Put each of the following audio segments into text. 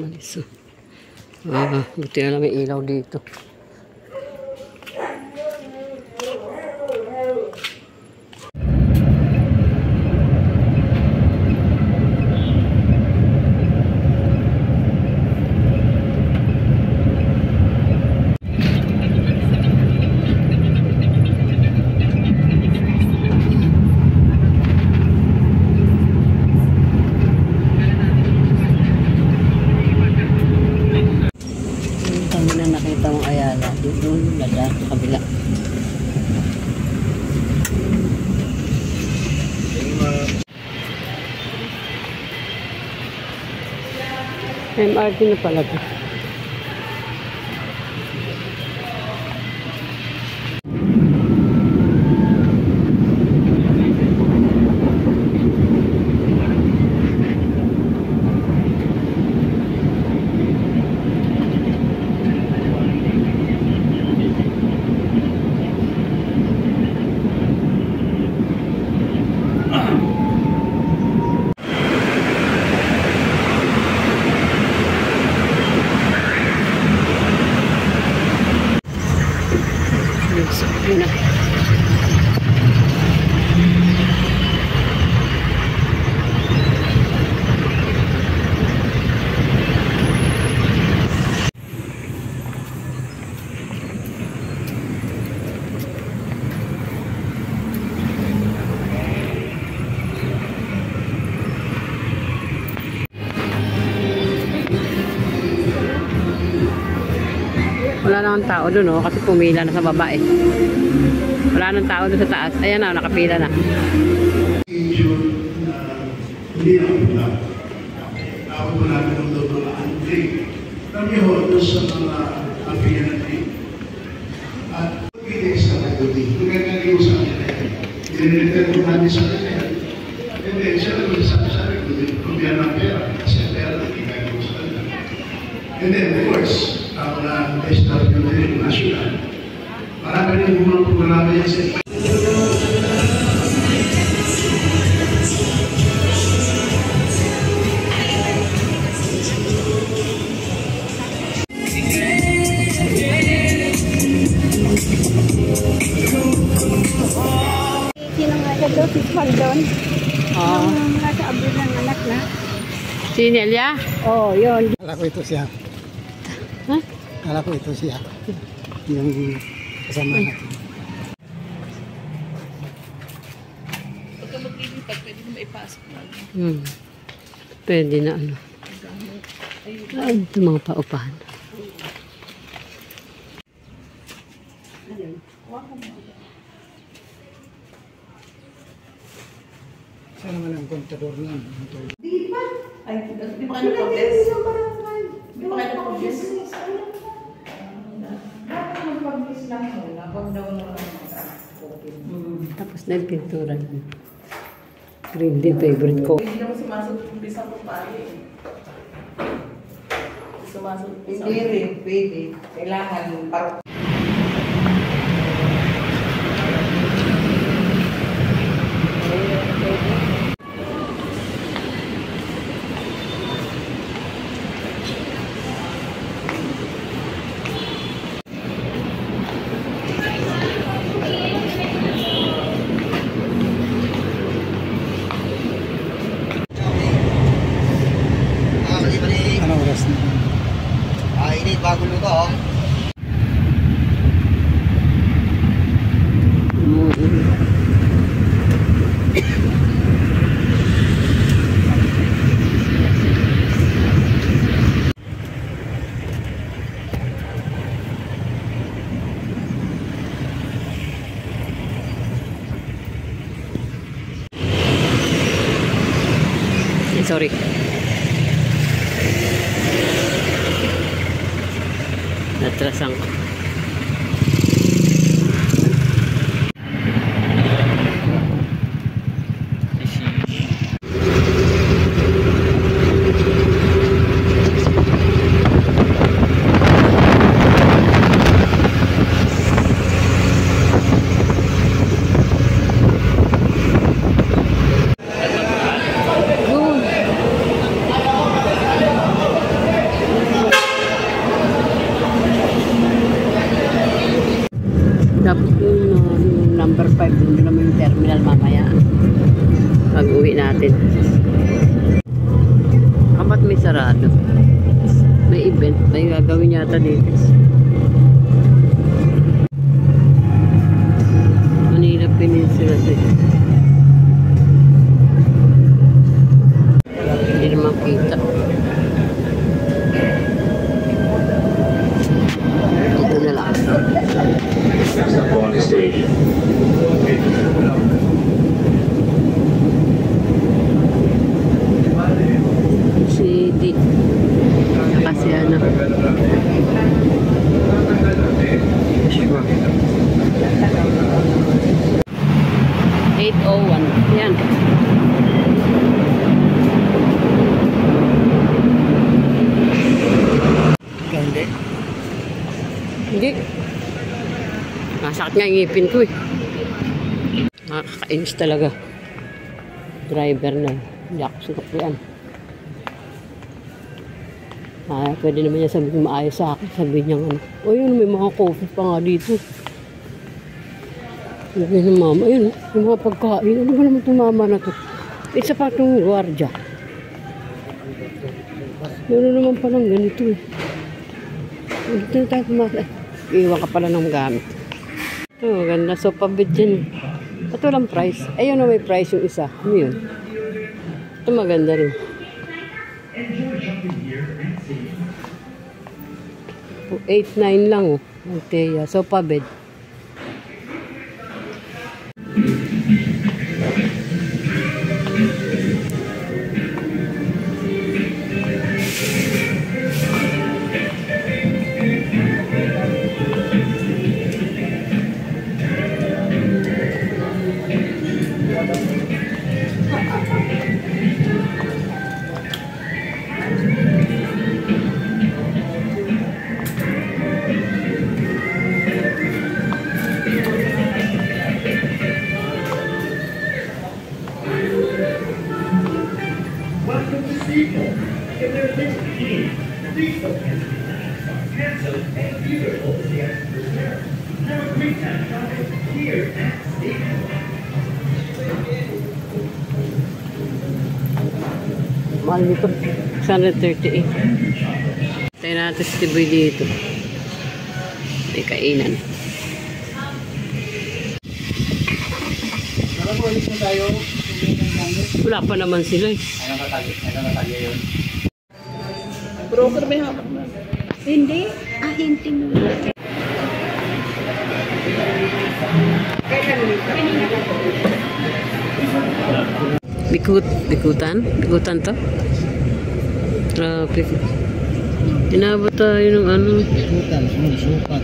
umalis. Buti na lang may ilaw dito. Nakita mong Ayala doon nada sa kabila. MRT na pala to. Yun na. Wala namang tao doon, oh, kasi pumila na sa baba eh. Wala nang tao doon sa taas. Ayan na, nakapila na. Hindi na pula. Ako po namin ang doon na antik. Kami ho doon sa mga kapila natin. At pagkita sa nagduti. Pagkakali ko sa akin na yan. Dinilitan ko namin sa akin na yan. And then, siya na sabi sa akin, kung yan ang pera, kasi pera na kikali ko sa akin. And then, of course, ako na SWD National. Marami rin mga programa yan sa Sino nga ka doon? Si Paldon? Oo. Nasa abroad ng anak na. Si Nelia? Oo, yun. Kala ko ito siya. Ha? Kala ko ito siya. Yung kasama natin. Pagka maglilipad, pwede na maipasok na. Pwede na ano. Ay, ito mga paupahan. Siya naman ang kontador niyan. Ay, di ba kayo nag-progress? Di ba kayo nag-progress? Bakit mag-progress lang mo? Labang daw na Tapos na yung pintura. Green din, favorite ko. Hindi naman sumasagot yung bisa ko pare. Sumasagot yung Hindi rin, pwede. Kailangan parang Ano oras na? ini bago luto oh. Sorry. Natrasan ko. event. May gagawin yata dito. Manila Peninsula dito. Hindi naman kita. Ito na lang. City. Kasi ano. Sure. 801. Yan. Hindi. Hindi. Nasakit nga yung ngipin ko eh. Nakakainis talaga. Driver na. Hindi ako sukaprian. Pwede naman niya sabihin maayos sa akin. Sabihin niya ano. O yun, may mga coffee pa nga dito. Sabihin ng mama, ayun, yung mga pagkain. Ano ba naman itong mama na to? Isa pa itong gwardiya. Meron naman palang ganito eh. Dito na tayo pumasok. Iwan ka pala ng gamit. Ito, ganda. So, pabit dyan. Ito lang price. Ayun na may price yung isa. Ano yun? Ito maganda rin. 8-9 lang oh. Anteya. So, pabed. Mahal nito. 638. Tayo natin si Tiboy dito. May kainan. Ulit na tayo. Wala pa naman sila eh. Ano natalya yun? Broker may hawak na. Hindi. Hindi mo. Bikutan to? Traffic. Inabot tayo ng ano. Sukat.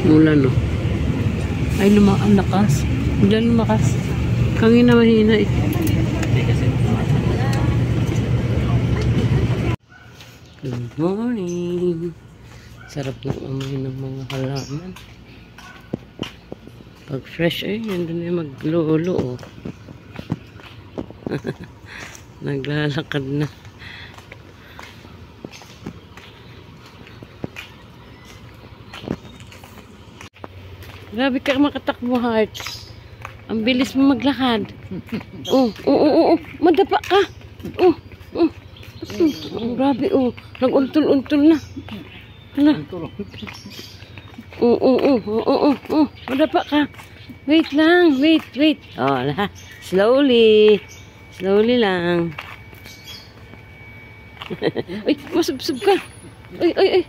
Mula no. Ay, ang lakas. Biglang lumakas. Kangina mahina eh. Good morning. Sarap ng amoy ng mga halaman. Pag fresh eh, nandun na yung maglolo oh. Naglalakad na. Grabe ka makatakbo, Hearts. Ang bilis mo maglakad. Madapa ka. Grabe, nag-untol-untol na. Hala. Madapa ka. Wait lang, wait. Slowly lang. Ay, masubsob ka. Ay.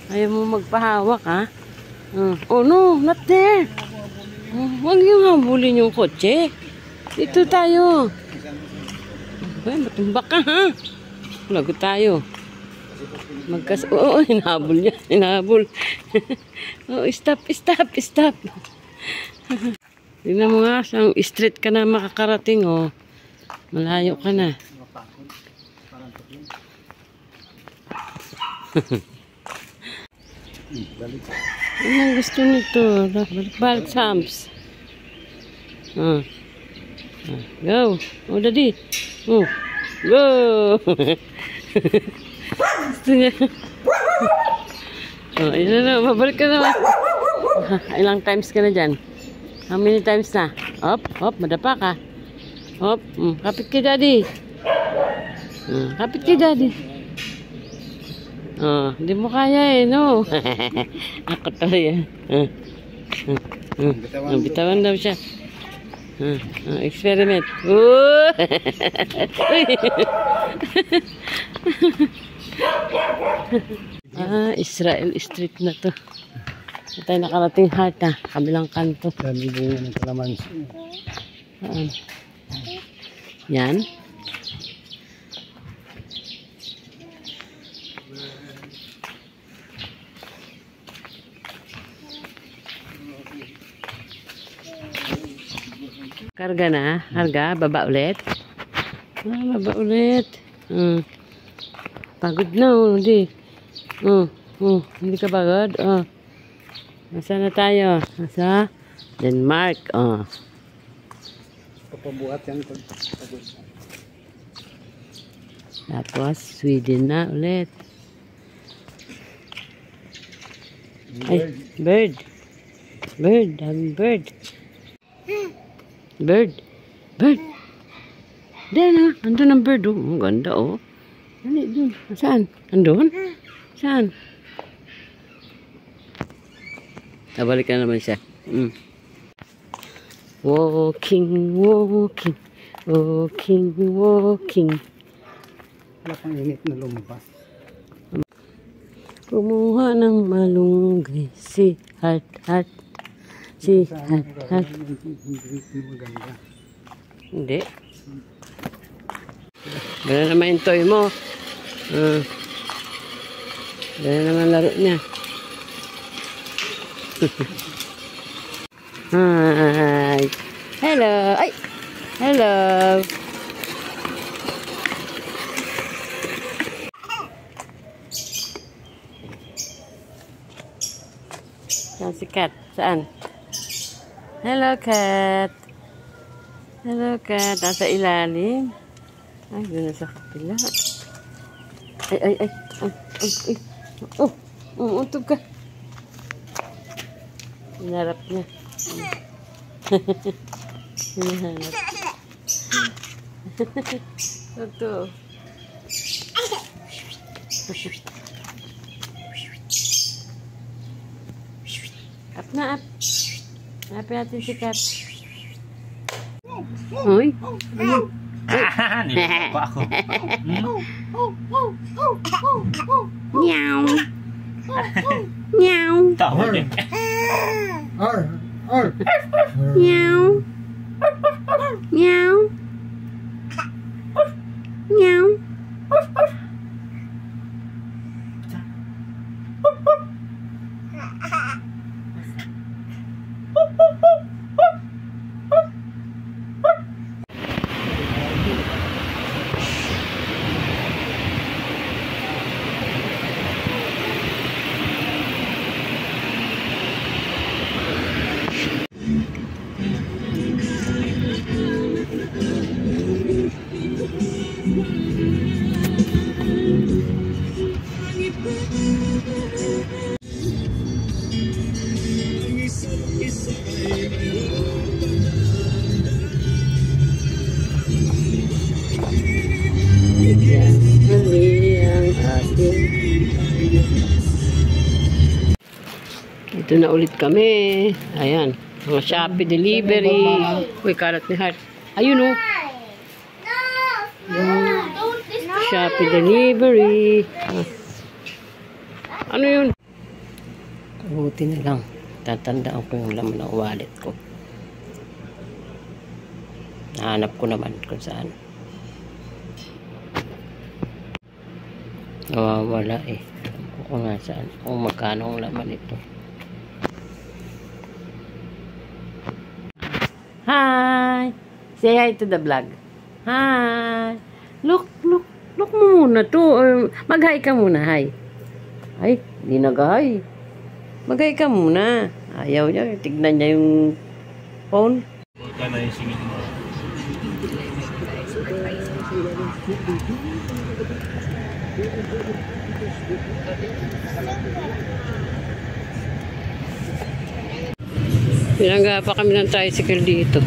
Ayaw mo magpahawak, ha? Oh no, not there. Huwag yung habulin yung kotse. Dito tayo. Ay, matumbak ka, ha? Lagot tayo. Hinahabol niya. Hinahabol. Stop. Tingnan mo nga, sang street ka na makakarating, oh. Malayo ka na. Ano ang gusto nito? Balik Sam's. Go. Oh, daddy. Oh. Go. Gusto niya. Ayun na. Mabalik ka na. Ilang times ka na dyan? How many times na? Hop. Madapa ka. Hop. Kapit ka, daddy. Kapit kay daddy. Hindi mo kaya eh, no? Ako to yan. Bitawan daw siya. Experiment. Israel Street na to. Ito tayo nakarating Heart kabilang kanto. Dami bunga ng kalamansi. Yan. Karga na. Karga. Baba ulit. Baba ulit. Pagod na. Hindi. Hindi ka pagod. Nasa na tayo? Nasa Denmark. Papabuhat yan. Tapos Sweden na ulit. Ay, bird. Bird. Daming bird. Bird. Bird. Diyan andun ang bird. Ang ganda Ano dun? Saan? Andun? Saan? Nabalik na naman siya. Walking, walking. Walking, walking. Wala pang init na lumabas. Kumuha ng malunggay. Si Heart. Si Heart. Hindi maganda. Hindi. Gano'n naman yung toy mo. Gano'n naman laro niya. Hi. Hello. Ay. Hello. Saan si Cat? Saan? Hello, Cat. Hello, Cat. Nasa ilalim. Ay, doon na sa kapila. Ay. Untog ka. Hinarap niya. Hinahanap. Ito. Up na, up. Hanapin natin si Cat. Uy. Niloko pa ako. Meow. Meow. Tawa din. Meow. Meow. Meow. Ito na ulit kami. Ayan. Mga Shopee delivery. Uy, kalat ni Heart. Ayun Shopee delivery. Ano yun? Buti na lang. Tatandaan ko yung laman ng wallet ko. Nahanap ko naman kung saan. Nawawala eh. Alam ko kung nasaan. Kung magkano ang laman ito. Hi! Say hi to the vlog. Hi! Look mo muna to. Mag-hi ka muna, hi. Ay, di nag-hi. Mag-hi ka muna. Ayaw niya. Tignan niya yung phone. Buka na yung singin mo. Pinangga pa kami ng tricycle dito.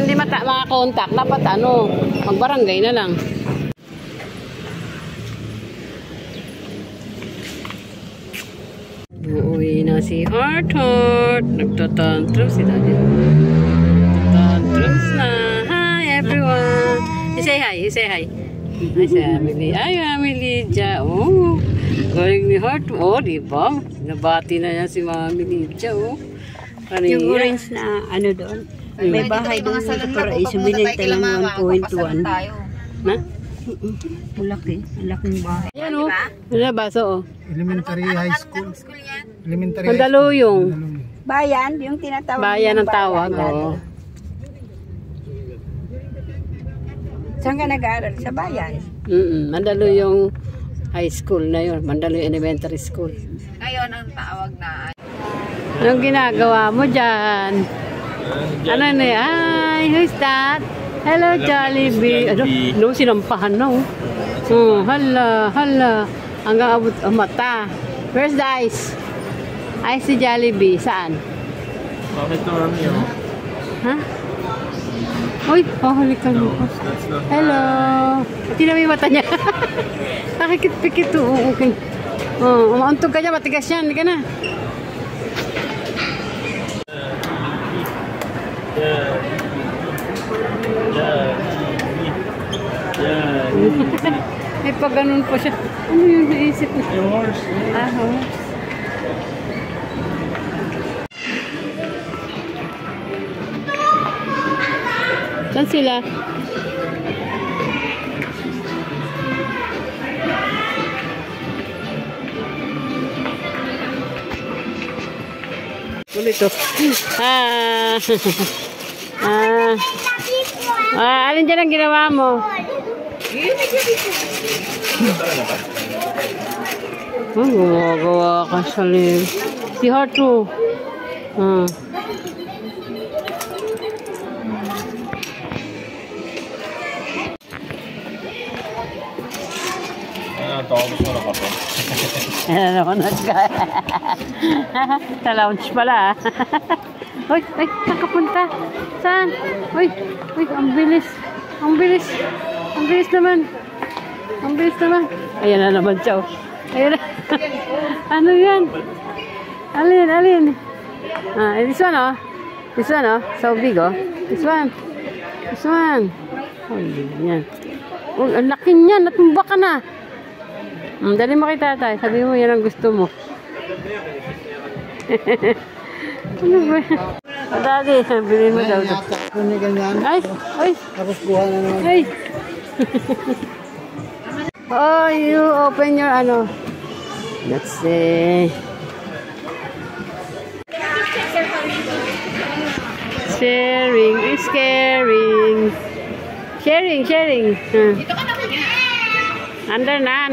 hindi makakontak, dapat ano, magbarangay na lang. Uuwi na si Heart. Nagtatantrum si Daddy. Tantrums na. Hi everyone. You say hi. You say hi. Hi si Emily. Ay, Emily. Oh. Galing ni Heart. Oh, di ba? Nabati na yan si Mami Lydia. Oh. Yung orange na ano doon. May bahay doon sa Paraiso. Binenta lang 1.1. Na? Malaki. Malaking bahay. Ayan o. Ano baso o? Elementary high school. Elementary high school. Mandaluyong. Bayan, yung tinatawag. Bayan ang tawag. Oo. Saan ka nag-aaral? Sa bayan. Mandaluyong high school na yun. Mandaluyong elementary school. Ngayon ang tawag na. Anong ginagawa mo dyan? Ano na yan? Hi, who's that? Hello, Jollibee. Ano? No, sinampahan na oh. Hala, hala. Hanggang abot ang mata. Where's the ice? Ice si Jollibee. Saan? Bakit ito kami yun? Ha? Uy, halikan mo ko. Hello. Pati na may mata niya. Nakikit-pikit to. Okay. Umauntog ka dyan. Matigas yan. Hindi ka na. May pag ganun po siya. Ano yung naisip mo? Yung horse. Ah, horse. Saan sila? Ulit to. Alin dyan ang ginawa mo? Gawa ka sa lim. Si Harto. Tapos mo na ka po. Ayan naman sa lounge pala. Uy, nakapunta. Saan? Uy, ang bilis. Ang bilis. Ang bilis naman. Ang bilis naman. Ayan na naman siya. Ayan na. Ano yan? Alin? This one oh. This one oh. So big oh. This one. Oh, yan. Oh, ang laki niyan. Natumba ka na. Dali mo kay tatay. Sabi mo yan ang gusto mo. Ano ba? Daddy, bilhin mo daw. Kung ganyan. Ay! Tapos buha na naman. Ay! Oh, you open your ano. Let's see. Sharing is caring. Sharing. Under na.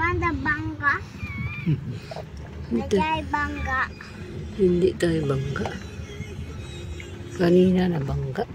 Ada bangga. Nagay bangga. Hindi tayo bangga. Kanina na bangga.